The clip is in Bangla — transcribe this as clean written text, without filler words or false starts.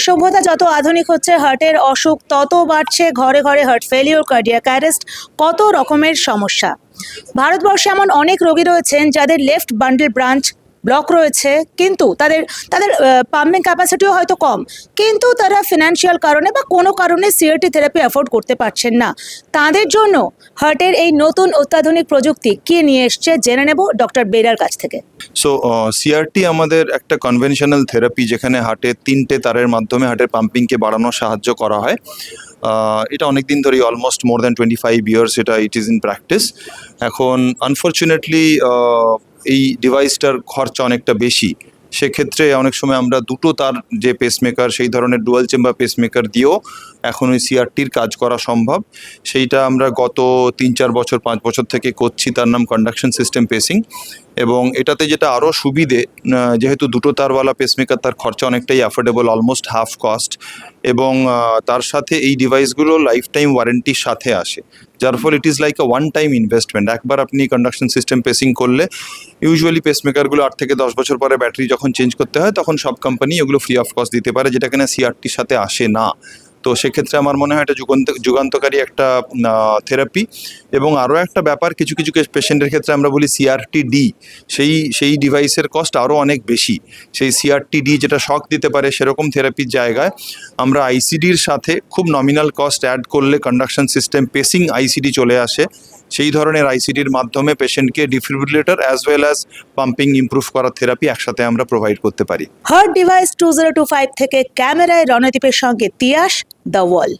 সভ্যতা যত আধুনিক হচ্ছে, হার্টের অসুখ তত বাড়ছে। ঘরে ঘরে হার্ট ফেলিওর, কার্ডিয়াক অ্যারেস্ট, কত রকমের সমস্যা। ভারতবর্ষে এমন অনেক রোগী রয়েছেন যাদের লেফট বান্ডল ব্রাঞ্চ ব্লক রয়েছে, কিন্তু তাদের তাদের পাম্পিং ক্যাপাসিটিও হয়তো কম, কিন্তু তারা ফিনান্সিয়াল কারণে বা কোনো কারণে সিআরটি থেরাপি অ্যাফোর্ড করতে পারছেন না। তাদের জন্য হার্টের এই নতুন অত্যাধুনিক প্রযুক্তি কি নিয়ে এসছে জেনে নেব ডক্টর বেরার কাছ থেকে। সো সিআরটি আমাদের একটা কনভেনশনাল থেরাপি, যেখানে হার্টের 3টে তারের মাধ্যমে হার্টের পাম্পিংকে বাড়ানোর সাহায্য করা হয়। এটা অনেক দিন ধরেই, almost more than 25 years it is in practice. এখন আনফর্চুনেটলি এই ডিভাইসটার খরচা অনেকটা বেশি। সেক্ষেত্রে অনেক সময় আমরা দুটো তার যে পেসমেকার, সেই ধরনের ডুয়াল চেম্বার পেসমেকার দিয়েও এখন ওই সিআরটির কাজ করা সম্ভব। সেইটা আমরা গত 3-4 বছর 5 বছর থেকে করছি। তার নাম কন্ডাকশন সিস্টেম পেসিং। এবং এটাতে যেটা আরও সুবিধে, যেহেতু দুটো তারওয়ালা পেসমেকার, তার খরচা অনেকটাই অ্যাফোর্ডেবল, অলমোস্ট হাফ কস্ট। এবং তার সাথে এই ডিভাইসগুলো লাইফ টাইম ওয়ারেন্টির সাথে আসে, যার ফলে it is like a one time investment. একবার আপনি কন্ডাকশন সিস্টেম পেসিং করলে, ইউজুয়ালি পেসমেকারগুলো 8 থেকে 10 বছর পরে ব্যাটারি যখন চেঞ্জ করতে হয়, তখন সব কোম্পানি এগুলো ফ্রি অফ কস্ট দিতে পারে, যেটা কিনা সিআরটির সাথে আসে না। তো সেক্ষেত্রে আমার মনে হয় এটা যুগান্তকারী একটা থেরাপি। এবং আরও একটা ব্যাপার, কিছু কিছু পেশেন্টের ক্ষেত্রে আমরা বলি সিআরটি ডি, সেই ডিভাইসের কস্ট আরও অনেক বেশি। সেই সিআরটি ডি যেটা শক দিতে পারে, সেরকম থেরাপির জায়গায় আমরা আইসিডির সাথে খুব নমিনাল কস্ট অ্যাড করলে কন্ডাকশন সিস্টেম পেসিং আইসিডি চলে আসে। সেই ধরনের আইসিডির মাধ্যমে পেশেন্টকে defibrillator as well as pumping improve করার থেরাপি একসাথে আমরা প্রোভাইড করতে পারি। হার্ট ডিভাইস 2025 থেকে ক্যামেরায় রণদীপের সঙ্গে তিয়াস, দ্য ওয়াল।